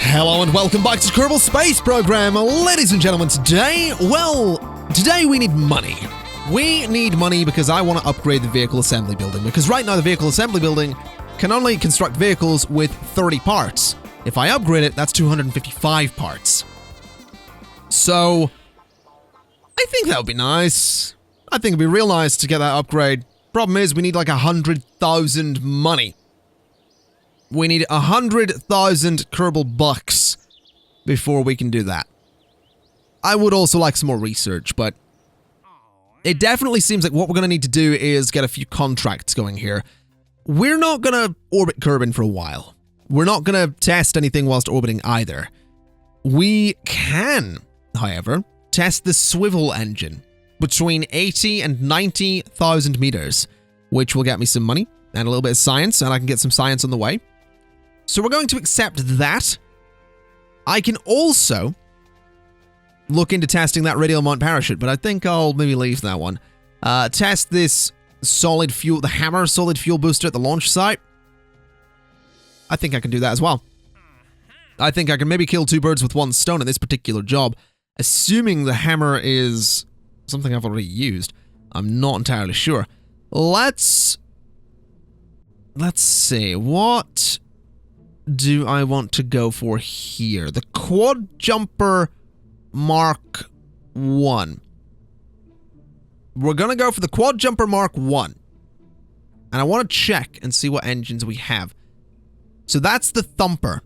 Hello and welcome back to Kerbal Space Program, ladies and gentlemen. Today we need money. We need money because I want to upgrade the vehicle assembly building, because right now the vehicle assembly building can only construct vehicles with 30 parts. If I upgrade it, that's 255 parts. So, I think that would be nice. I think it'd be real nice to get that upgrade. Problem is, we need like 100,000 money. We need 100,000 Kerbal bucks before we can do that. I would also like some more research, but it definitely seems like what we're going to need to do is get a few contracts going here. We're not going to orbit Kerbin for a while. We're not going to test anything whilst orbiting either. We can, however, test the Swivel engine between 80 and 90,000 meters, which will get me some money and a little bit of science, and I can get some science on the way. So we're going to accept that. I can also look into testing that radial mount parachute, but I think I'll maybe leave that one. Test this solid fuel, the hammer solid fuel booster at the launch site. I think I can do that as well. I think I can maybe kill two birds with one stone in this particular job, assuming the hammer is something I've already used. I'm not entirely sure. Let's see, what do I want to go for here? The Quad Jumper Mark 1. We're going to go for the Quad Jumper Mark 1. And I want to check and see what engines we have. So that's the Thumper.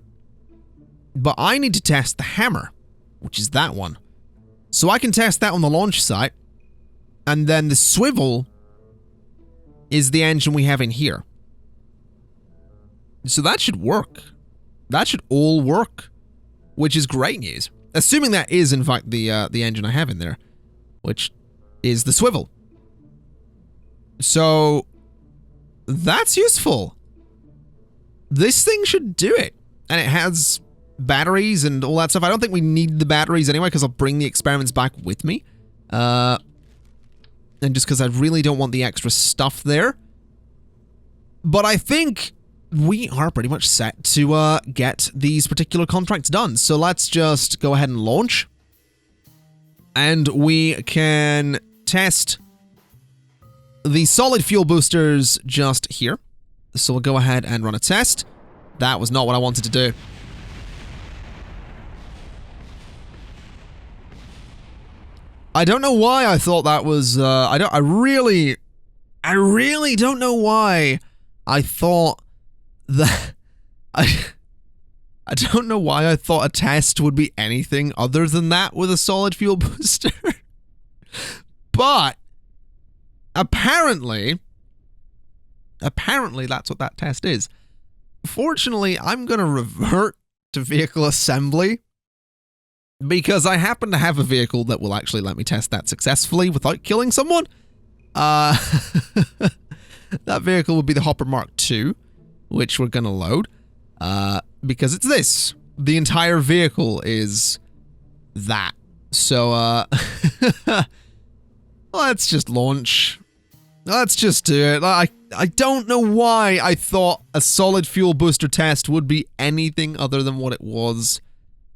But I need to test the Hammer, which is that one. So I can test that on the launch site. And then the Swivel is the engine we have in here. So that should work. That should all work, which is great news. Assuming that is, in fact, the engine I have in there, which is the Swivel. So, that's useful. This thing should do it. And it has batteries and all that stuff. I don't think we need the batteries anyway, because I'll bring the experiments back with me. And just because I really don't want the extra stuff there. But I think we are pretty much set to get these particular contracts done. So let's just go ahead and launch. And we can test the solid fuel boosters just here. So we'll go ahead and run a test. That was not what I wanted to do. I don't know why I thought that was, I really don't know why I thought that, I don't know why I thought a test would be anything other than that with a solid fuel booster. But, apparently that's what that test is. Fortunately, I'm going to revert to vehicle assembly, because I happen to have a vehicle that will actually let me test that successfully without killing someone. That vehicle would be the Hopper Mark II, which we're going to load, because it's this. The entire vehicle is that. So, let's just launch. Let's just do it. I don't know why I thought a solid fuel booster test would be anything other than what it was,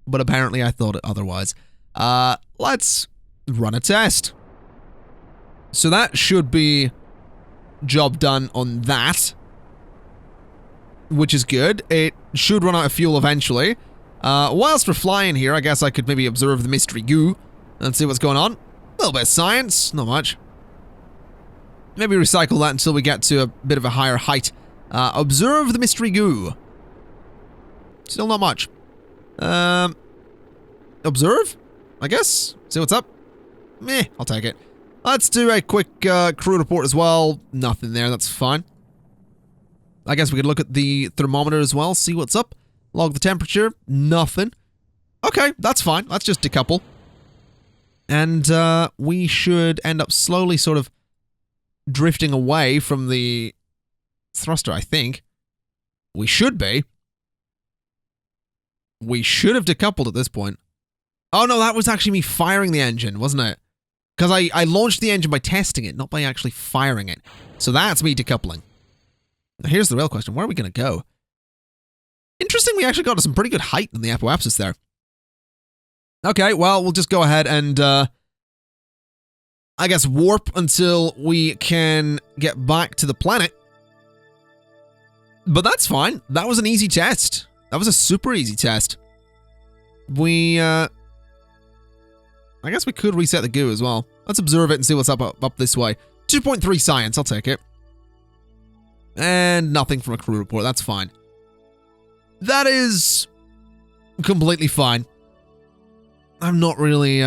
but apparently I thought it otherwise. Let's run a test. So that should be job done on that, which is good. It should run out of fuel eventually. Whilst we're flying here, I guess I could maybe observe the mystery goo and see what's going on. A little bit of science, not much. Maybe recycle that until we get to a bit of a higher height. Observe the mystery goo. Still not much. Observe? I guess? See what's up? Meh, I'll take it. Let's do a quick crew report as well. Nothing there, that's fine. I guess we could look at the thermometer as well, see what's up. Log the temperature. Nothing. Okay, that's fine. Let's just decouple. And we should end up slowly sort of drifting away from the thruster, I think. We should be. We should have decoupled at this point. Oh no, that was actually me firing the engine, wasn't it? Because I launched the engine by testing it, not by actually firing it. So that's me decoupling. Now here's the real question. Where are we going to go? Interesting, we actually got to some pretty good height in the apoapsis there. Okay, well, we'll just go ahead and, I guess, warp until we can get back to the planet. But that's fine. That was an easy test. That was a super easy test. I guess we could reset the goo as well. Let's observe it and see what's up this way. 2.3 science, I'll take it. And nothing from a crew report, that's fine. That is completely fine. I'm not really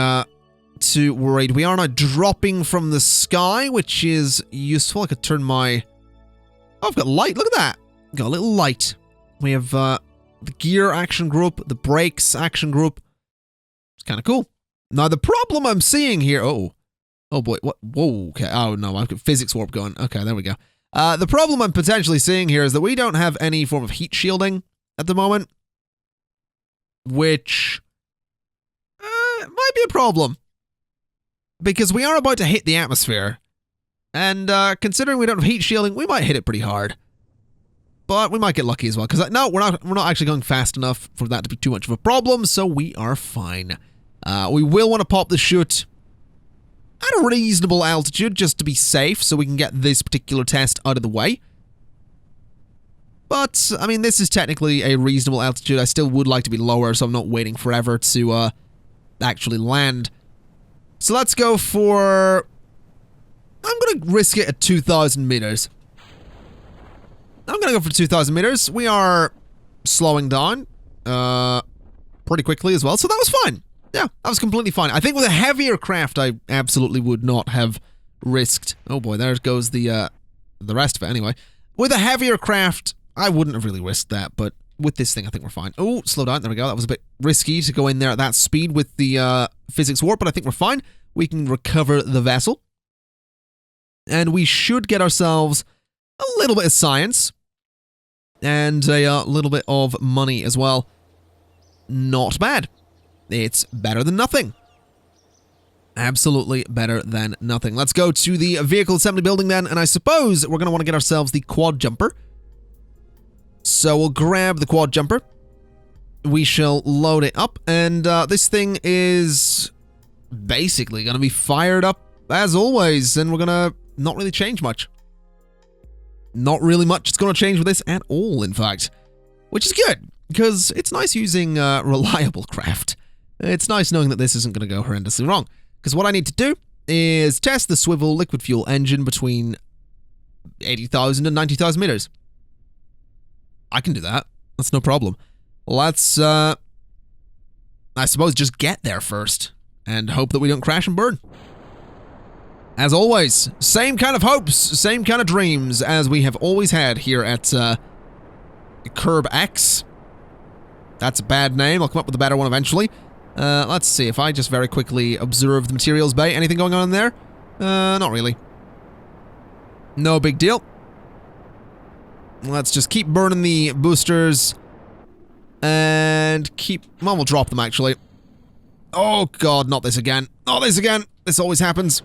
too worried. We are now dropping from the sky, which is useful. I could turn my... Oh, I've got light, look at that. Got a little light. We have the gear action group, the brakes action group. It's kind of cool. Now, the problem I'm seeing here... Oh boy, what? Whoa, okay. Oh no, I've got physics warp going. Okay, there we go. The problem I'm potentially seeing here is that we don't have any form of heat shielding at the moment, which might be a problem, because we are about to hit the atmosphere, and considering we don't have heat shielding, we might hit it pretty hard. But we might get lucky as well, because no, we're not actually going fast enough for that to be too much of a problem, so we are fine. We will want to pop the chute at a reasonable altitude just to be safe, so we can get this particular test out of the way. But, I mean, this is technically a reasonable altitude. I still would like to be lower, so I'm not waiting forever to actually land. So let's go for... I'm going to risk it at 2,000 meters. I'm going to go for 2,000 meters. We are slowing down pretty quickly as well, so that was fine. Yeah, that was completely fine. I think with a heavier craft, I absolutely would not have risked... Oh boy, there goes the rest of it anyway. With a heavier craft, I wouldn't have really risked that, but with this thing, I think we're fine. Oh, slow down. There we go. That was a bit risky to go in there at that speed with the physics warp, but I think we're fine. We can recover the vessel. And we should get ourselves a little bit of science and a little bit of money as well. Not bad. It's better than nothing. Absolutely better than nothing. Let's go to the vehicle assembly building then, and I suppose we're going to want to get ourselves the quad jumper. So we'll grab the quad jumper. We shall load it up, and this thing is basically going to be fired up as always, and we're going to not really change much. Not really much is going to change with this at all, in fact. Which is good, because it's nice using reliable craft. It's nice knowing that this isn't going to go horrendously wrong. Because what I need to do is test the Swivel liquid fuel engine between 80,000 and 90,000 meters. I can do that. That's no problem. Let's, I suppose, just get there first and hope that we don't crash and burn. As always, same kind of hopes, same kind of dreams as we have always had here at Kerbal. That's a bad name. I'll come up with a better one eventually. Let's see, if I just very quickly observe the materials bay, anything going on in there? Not really. No big deal. Let's just keep burning the boosters. And keep... Well, we'll drop them, actually. Oh, God, not this again. Not this again. This always happens.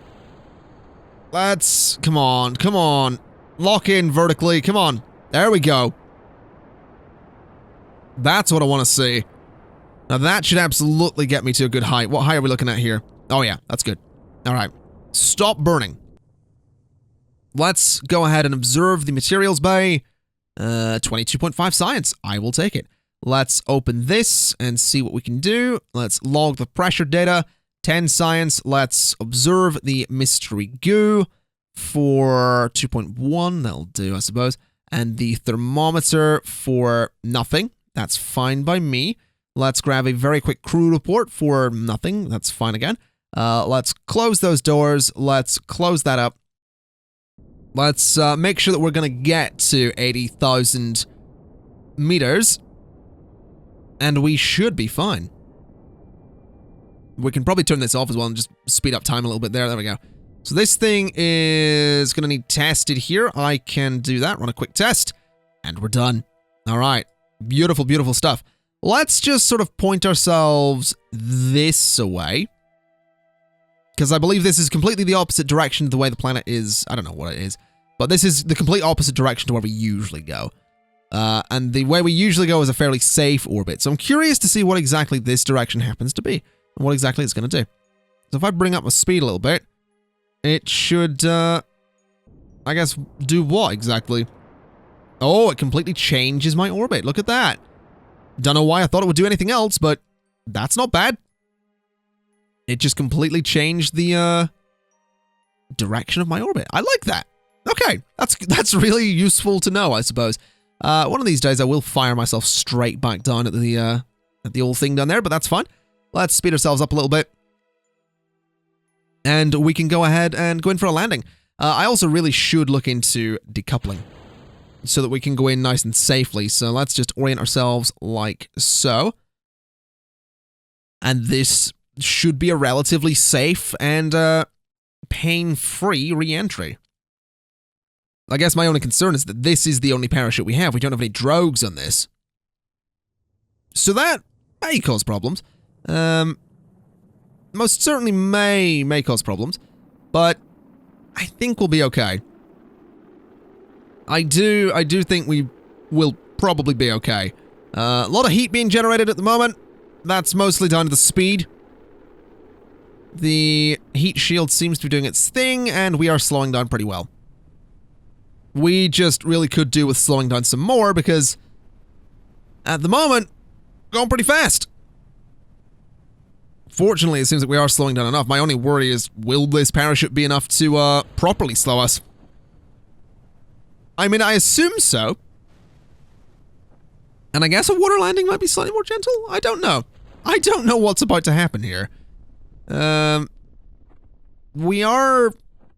Let's... Come on, come on. Lock in vertically. Come on. There we go. That's what I want to see. Now that should absolutely get me to a good height. What height are we looking at here? Oh yeah, that's good. Alright. Stop burning. Let's go ahead and observe the materials bay. 22.5 science. I will take it. Let's open this and see what we can do. Let's log the pressure data. 10 science. Let's observe the mystery goo for 2.1. That'll do, I suppose. And the thermometer for nothing. That's fine by me. Let's grab a very quick crew report for nothing. That's fine again. Let's close those doors. Let's close that up. Let's make sure that we're going to get to 80,000 meters. And we should be fine. We can probably turn this off as well and just speed up time a little bit there. There we go. So this thing is going to need tested here. I can do that. Run a quick test. And we're done. All right. Beautiful, beautiful stuff. Let's just sort of point ourselves this way. Because I believe this is completely the opposite direction to the way the planet is. I don't know what it is. But this is the complete opposite direction to where we usually go. And the way we usually go is a fairly safe orbit. So I'm curious to see what exactly this direction happens to be, and what exactly it's going to do. So if I bring up my speed a little bit, it should, I guess, do what exactly? Oh, it completely changes my orbit. Look at that. Don't know why I thought it would do anything else, but that's not bad. It just completely changed the direction of my orbit. I like that. Okay, that's really useful to know, I suppose. One of these days I will fire myself straight back down at the old thing down there, but that's fine. Let's speed ourselves up a little bit. And we can go ahead and go in for a landing. I also really should look into decoupling, so that we can go in nice and safely. So let's just orient ourselves like so. And this should be a relatively safe and pain-free re-entry. I guess my only concern is that this is the only parachute we have. We don't have any drogues on this. So that may cause problems. Most certainly may cause problems. But I think we'll be okay. I do think we will probably be okay. A lot of heat being generated at the moment. That's mostly down to the speed. The heat shield seems to be doing its thing, and we are slowing down pretty well. We just really could do with slowing down some more, because at the moment, going pretty fast. Fortunately, it seems like we are slowing down enough. My only worry is, will this parachute be enough to properly slow us? I mean, I assume so. And I guess a water landing might be slightly more gentle? I don't know. I don't know what's about to happen here. We are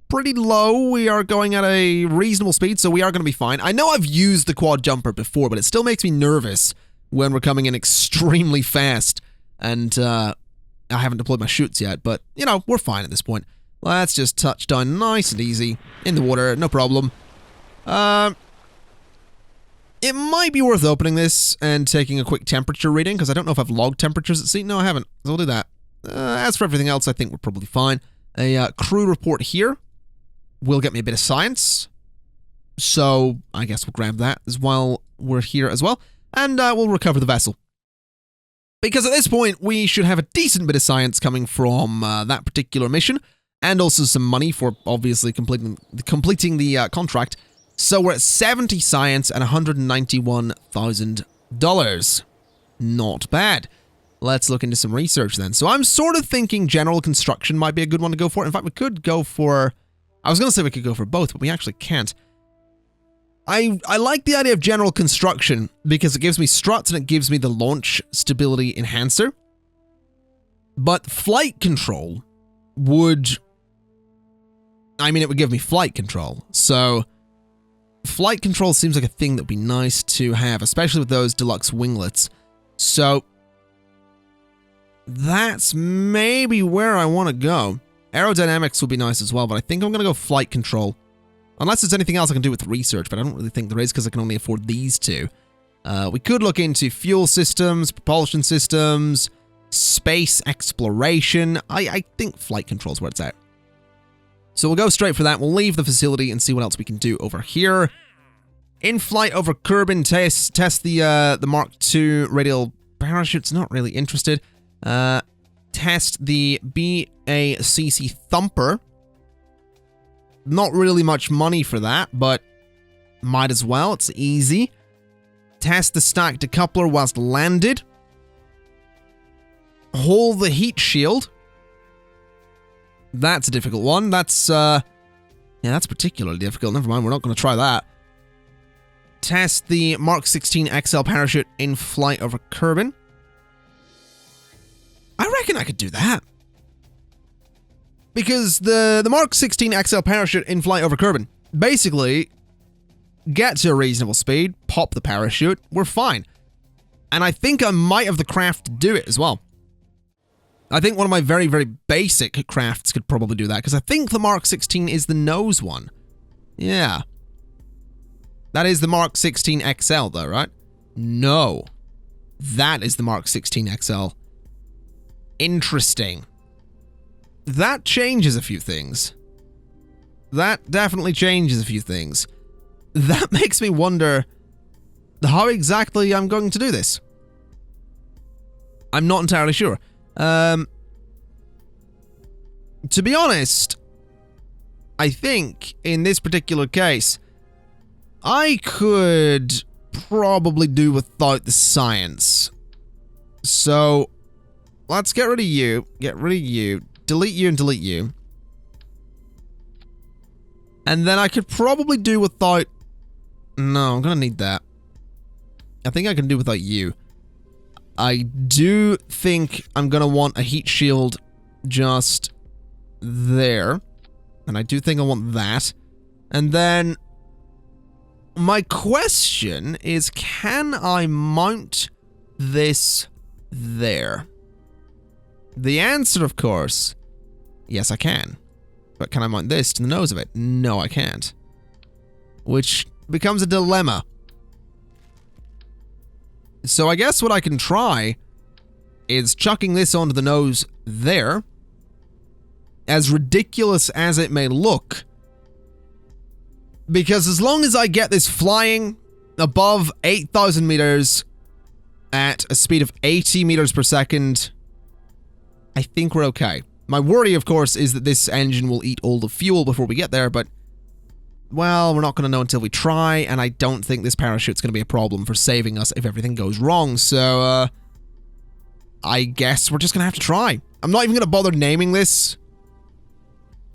pretty low. We are going at a reasonable speed, so we are going to be fine. I know I've used the quad jumper before, but it still makes me nervous when we're coming in extremely fast. And I haven't deployed my chutes yet, but, you know, we're fine at this point. Let's just touch down nice and easy in the water, no problem. It might be worth opening this and taking a quick temperature reading, because I don't know if I've logged temperatures at sea. No, I haven't, so we'll do that. As for everything else, I think we're probably fine. A crew report here will get me a bit of science, so I guess we'll grab that as while we're here as well, and we'll recover the vessel. Because at this point, we should have a decent bit of science coming from that particular mission, and also some money for obviously completing the contract. So we're at 70 science and $191,000. Not bad. Let's look into some research then. So I'm sort of thinking general construction might be a good one to go for. In fact, we could go for... I was going to say we could go for both, but we actually can't. I like the idea of general construction because it gives me struts and it gives me the launch stability enhancer. But flight control would... I mean, it would give me flight control. So flight control seems like a thing that would be nice to have, especially with those deluxe winglets. So that's maybe where I want to go. Aerodynamics would be nice as well, but I think I'm going to go flight control. Unless there's anything else I can do with research, but I don't really think there is because I can only afford these two. We could look into fuel systems, propulsion systems, space exploration. I think flight control is where it's at. So we'll go straight for that. We'll leave the facility and see what else we can do over here. In flight over Kerbal, test the Mark II radial parachutes. Not really interested. Test the BACC Thumper. Not really much money for that, but might as well. It's easy. Test the stack decoupler whilst landed. Hold the heat shield. That's a difficult one. That's, yeah, that's particularly difficult. Never mind, we're not going to try that. Test the Mark 16 XL parachute in flight over Kerbal. I reckon I could do that. Because the Mark 16 XL parachute in flight over Kerbal, basically, get to a reasonable speed, pop the parachute, we're fine. And I think I might have the craft to do it as well. I think one of my very, very basic crafts could probably do that, because I think the Mark 16 is the nose one. Yeah. That is the Mark 16 XL though, right? No. That is the Mark 16 XL. Interesting. That changes a few things. That definitely changes a few things. That makes me wonder, how exactly I'm going to do this. I'm not entirely sure. To be honest, I think in this particular case, I could probably do without the science. So, let's get rid of you, delete you and delete you. And then I could probably do without... No, I'm gonna need that. I think I can do without you. I do think I'm gonna want a heat shield just there. And I do think I want that. And then my question is, can I mount this there? The answer, of course, yes, I can. But can I mount this to the nose of it? No, I can't. Which becomes a dilemma. So I guess what I can try is chucking this onto the nose there. As ridiculous as it may look. Because as long as I get this flying above 8,000 meters at a speed of 80 meters per second, I think we're okay. My worry, of course, is that this engine will eat all the fuel before we get there, but, well, we're not going to know until we try, and I don't think this parachute's going to be a problem for saving us if everything goes wrong, so, I guess we're just going to have to try. I'm not even going to bother naming this.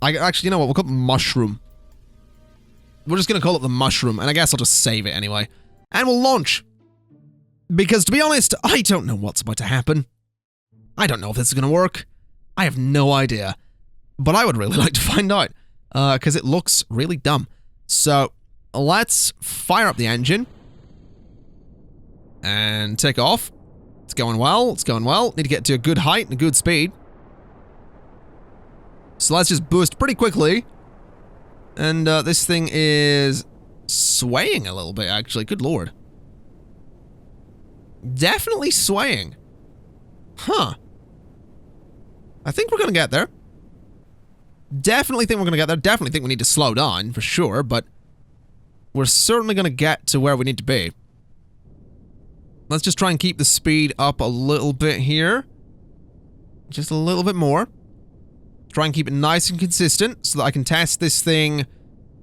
Actually, you know what? We'll call it Mushroom. We're just going to call it the Mushroom, and I guess I'll just save it anyway. And we'll launch. Because, to be honest, I don't know what's about to happen. I don't know if this is going to work. I have no idea. But I would really like to find out. Because it looks really dumb. So, let's fire up the engine. And take off. It's going well. It's going well. Need to get to a good height and a good speed. So let's just boost pretty quickly. And this thing is swaying a little bit, actually. Good lord. Definitely swaying. Huh. I think we're going to get there. Definitely think we're going to get there. Definitely think we need to slow down, for sure. But we're certainly going to get to where we need to be. Let's just try and keep the speed up a little bit here. Just a little bit more. Try and keep it nice and consistent so that I can test this thing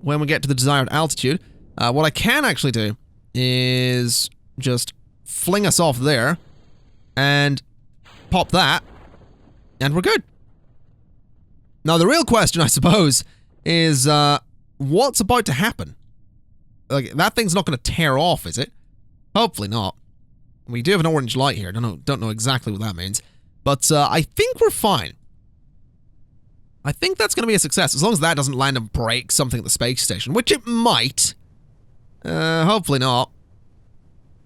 when we get to the desired altitude. What I can actually do is just fling us off there and pop that, and we're good. Now, the real question, I suppose, is what's about to happen? Like, that thing's not going to tear off, is it? Hopefully not. We do have an orange light here. Don't know exactly what that means. But I think we're fine. I think that's going to be a success, as long as that doesn't land and break something at the space station, which it might. Hopefully not.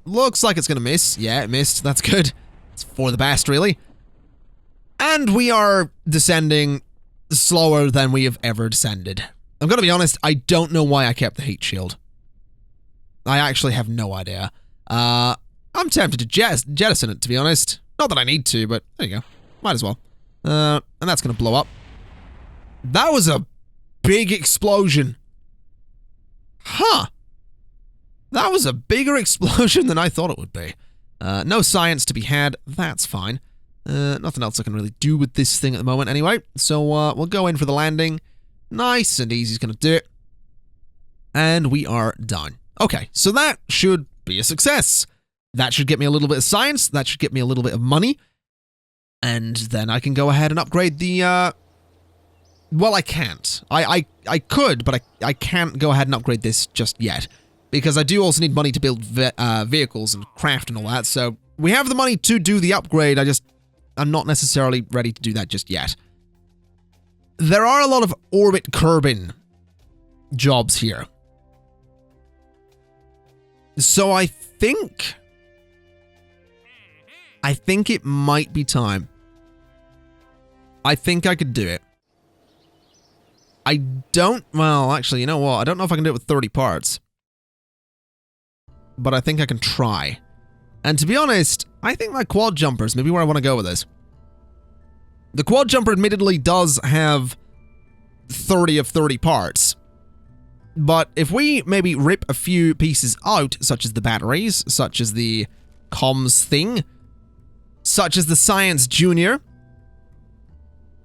Looks like it's going to miss. Yeah, it missed. That's good. It's for the best, really. And we are descending slower than we have ever descended. I'm going to be honest, I don't know why I kept the heat shield. I actually have no idea. I'm tempted to jettison it, to be honest. Not that I need to, but there you go. Might as well. And that's going to blow up. That was a big explosion. Huh. That was a bigger explosion than I thought it would be. No science to be had. That's fine. Nothing else I can really do with this thing at the moment anyway. So we'll go in for the landing. Nice and easy is going to do it. And we are done. Okay, so that should be a success. That should get me a little bit of science. That should get me a little bit of money. And then I can go ahead and upgrade the... Well, I can't. I could, but I can't go ahead and upgrade this just yet. Because I do also need money to build vehicles and craft and all that. So we have the money to do the upgrade. I'm not necessarily ready to do that just yet. There are a lot of orbit Kerbin jobs here. So I think it might be time. I think I could do it. Well, actually, you know what? I don't know if I can do it with 30 parts. But I think I can try. And to be honest, I think my quad jumper is maybe where I want to go with this. The quad jumper admittedly does have 30 of 30 parts. But if we maybe rip a few pieces out, such as the batteries, such as the comms thing, such as the science junior,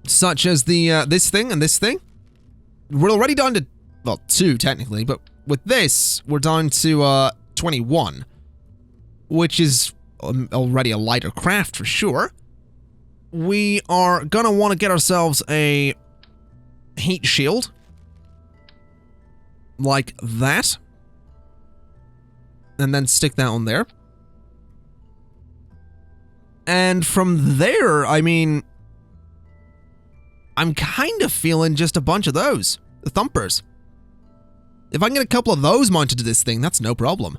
such as the this thing and this thing, we're already down to, well, 2 technically, but with this, we're down to 21, which is already a lighter craft for sure. We are gonna want to get ourselves a heat shield. Like that. And then stick that on there. And from there, I mean, I'm kind of feeling just a bunch of those. The thumpers. If I can get a couple of those mounted to this thing, that's no problem.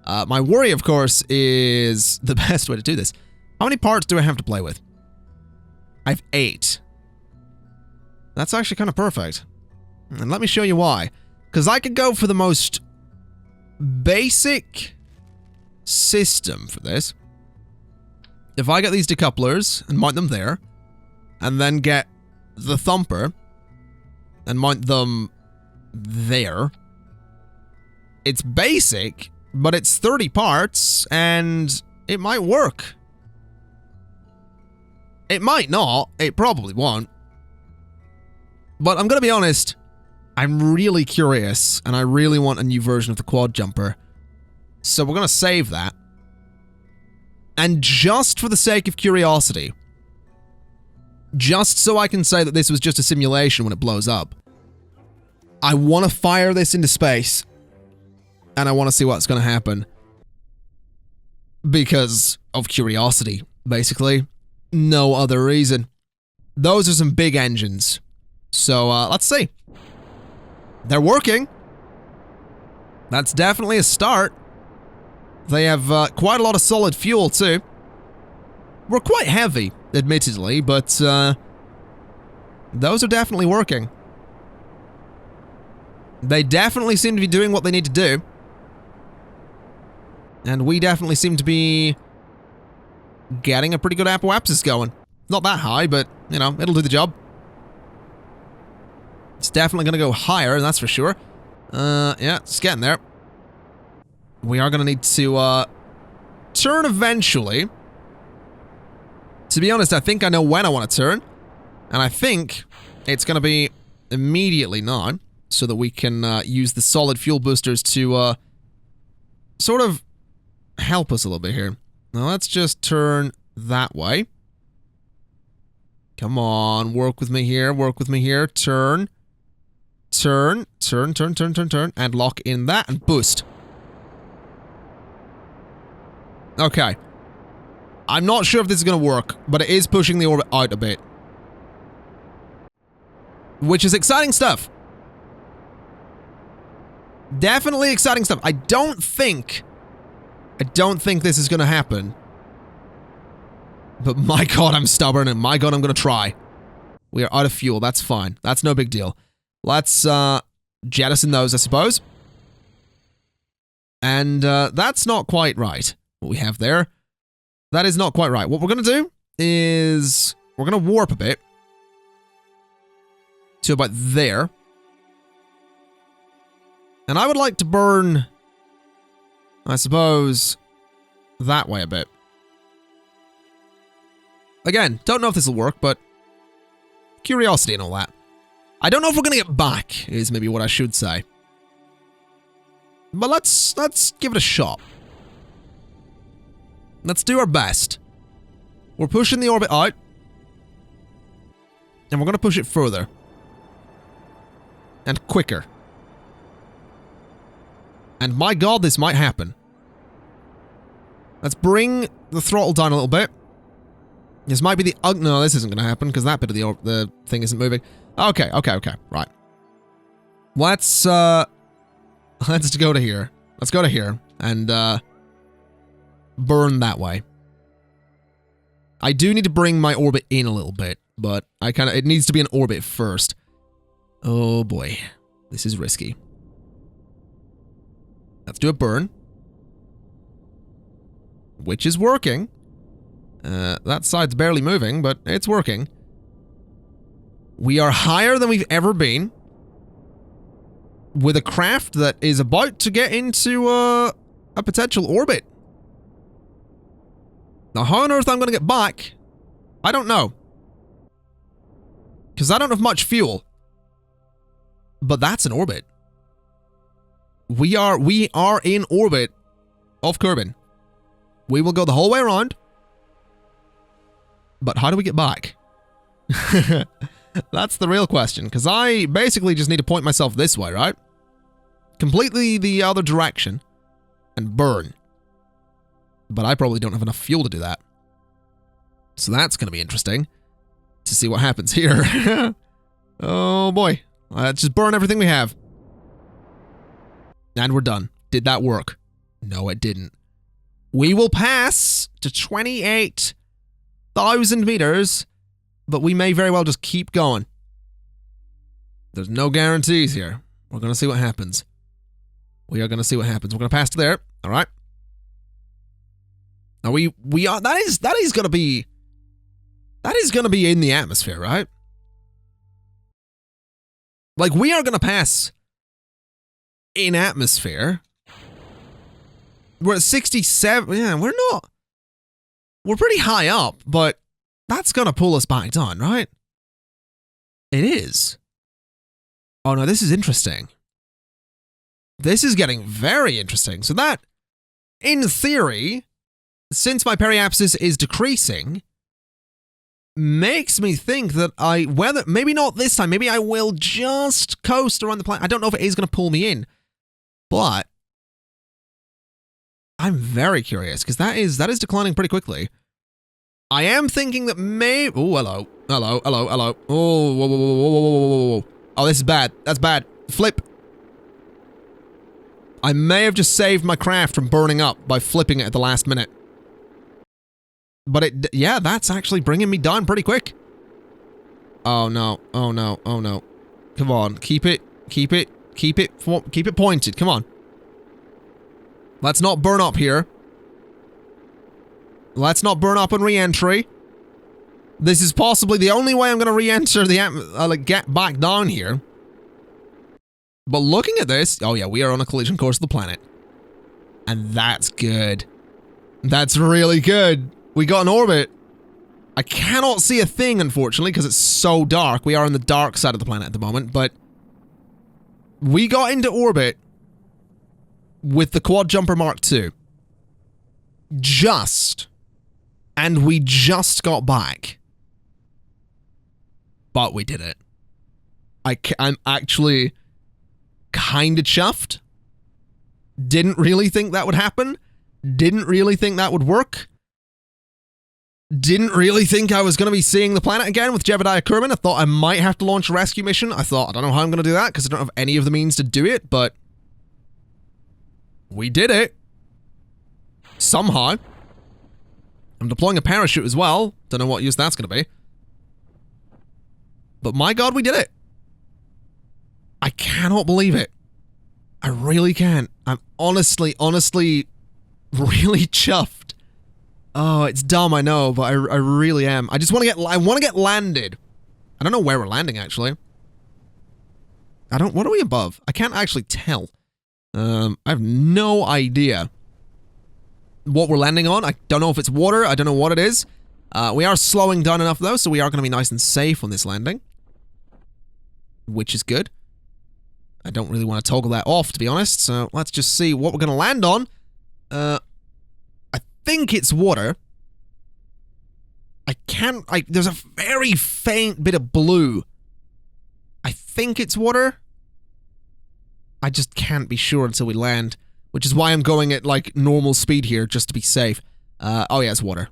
My worry, of course, is the best way to do this. How many parts do I have to play with? I have 8. That's actually kind of perfect. And let me show you why. Because I could go for the most basic system for this. If I get these decouplers and mount them there, and then get the thumper and mount them there, it's basic, but it's 30 parts, and it might work. It might not. It probably won't. But I'm gonna be honest, I'm really curious, and I really want a new version of the quad jumper. So we're gonna save that. And just for the sake of curiosity, just so I can say that this was just a simulation when it blows up, I want to fire this into space, and I want to see what's gonna happen. Because of curiosity, basically. No other reason. Those are some big engines. So, let's see. They're working. That's definitely a start. They have quite a lot of solid fuel, too. We're quite heavy, admittedly, but those are definitely working. They definitely seem to be doing what they need to do. And we definitely seem to be getting a pretty good apoapsis going. Not that high, but, you know, it'll do the job. It's definitely going to go higher, that's for sure. Yeah, it's getting there. We are going to need to, turn eventually. To be honest, I think I know when I want to turn. And I think it's going to be immediately now, so that we can, use the solid fuel boosters to, sort of help us a little bit here. Now, let's just turn that way. Come on, work with me here, work with me here. Turn. Turn, turn, turn, turn, turn, turn, and lock in that, and boost. Okay. I'm not sure if this is going to work, but it is pushing the orbit out a bit. Which is exciting stuff. Definitely exciting stuff. I don't think this is going to happen. But my god, I'm stubborn, and my god, I'm going to try. We are out of fuel, that's fine. That's no big deal. Let's, jettison those, I suppose. And, that's not quite right, what we have there. That is not quite right. What we're gonna do is we're gonna warp a bit to about there. And I would like to burn, I suppose, that way a bit. Again, don't know if this will work, but curiosity and all that. I don't know if we're gonna get back, is maybe what I should say. But let's give it a shot. Let's do our best. We're pushing the orbit out. And we're gonna push it further. And quicker. And my god, this might happen. Let's bring the throttle down a little bit. This might be the... no, this isn't gonna happen, because that bit of the thing isn't moving. Okay, right. Let's go to here. Let's go to here, and, burn that way. I do need to bring my orbit in a little bit, but it needs to be an orbit first. Oh boy. This is risky. Let's do a burn. Which is working. That side's barely moving, but it's working. We are higher than we've ever been. with a craft that is about to get into a potential orbit. Now, how on earth I'm going to get back, I don't know. Because I don't have much fuel. But that's an orbit. We are in orbit of Kerbal. We will go the whole way around. But how do we get back? That's the real question. Because I basically just need to point myself this way, right? Completely the other direction. And burn. But I probably don't have enough fuel to do that. So that's going to be interesting. To see what happens here. Oh boy. Let's just burn everything we have. And we're done. Did that work? No, it didn't. We will pass to 28,000 meters, but we may very well just keep going. There's no guarantees here. We're going to see what happens. We are going to see what happens. We're going to pass to there. All right. Now we are, that is going to be in the atmosphere, right? Like, we are going to pass in atmosphere. We're at 67. Yeah, we're not. We're pretty high up, but that's going to pull us back down, right? It is. Oh, no, this is interesting. This is getting very interesting. So that, in theory, since my periapsis is decreasing, makes me think that maybe not this time, maybe I will just coast around the planet. I don't know if it is going to pull me in, but I'm very curious because that is declining pretty quickly. I am thinking that maybe. Oh, hello. Oh, whoa, whoa, whoa, whoa, whoa, whoa. Oh, this is bad. That's bad. Flip. I may have just saved my craft from burning up by flipping it at the last minute. But yeah, that's actually bringing me down pretty quick. Oh no, oh no, oh no. Come on, keep it pointed, come on. Let's not burn up here. Let's not burn up on re-entry. This is possibly the only way I'm going to re-enter the get back down here. But looking at this, oh yeah, we are on a collision course with the planet. And that's good. That's really good. We got an orbit. I cannot see a thing, unfortunately, because it's so dark. We are on the dark side of the planet at the moment, but we got into orbit with the Quad Jumper Mark II. And we just got back. But we did it. I'm actually kind of chuffed. Didn't really think that would happen. Didn't really think that would work. Didn't really think I was going to be seeing the planet again with Jebediah Kerbal. I thought I might have to launch a rescue mission. I thought, I don't know how I'm going to do that because I don't have any of the means to do it, but we did it. Somehow. I'm deploying a parachute as well. Don't know what use that's going to be. But my God, we did it. I cannot believe it. I really can't. I'm honestly really chuffed. Oh, it's dumb, I know, but I really am. I just want to get landed. I don't know where we're landing, actually. What are we above? I can't actually tell. I have no idea what we're landing on. I don't know if it's water. I don't know what it is. We are slowing down enough, though, so we are going to be nice and safe on this landing. Which is good. I don't really want to toggle that off, to be honest, so let's just see what we're going to land on. I think it's water. There's a very faint bit of blue. I think it's water. I just can't be sure until we land, which is why I'm going at, like, normal speed here, just to be safe. Oh yeah, it's water.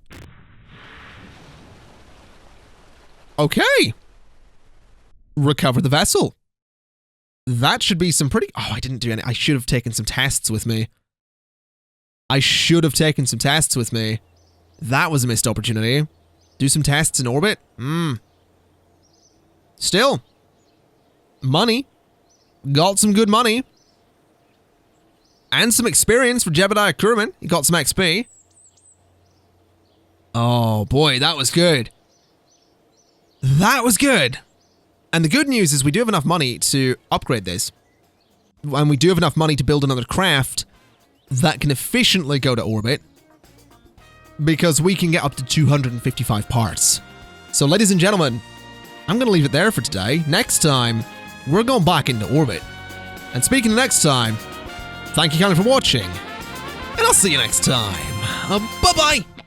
Okay. Recover the vessel. That should be some pretty... Oh, I didn't do any... I should have taken some tests with me. That was a missed opportunity. Do some tests in orbit? Still. Money. Got some good money. And some experience for Jebediah Kerbal. He got some XP. Oh boy, that was good. That was good. And the good news is we do have enough money to upgrade this. and we do have enough money to build another craft that can efficiently go to orbit, because we can get up to 255 parts. So, ladies and gentlemen, I'm going to leave it there for today. Next time, we're going back into orbit. And speaking of next time, thank you kindly for watching, and I'll see you next time. Bye-bye!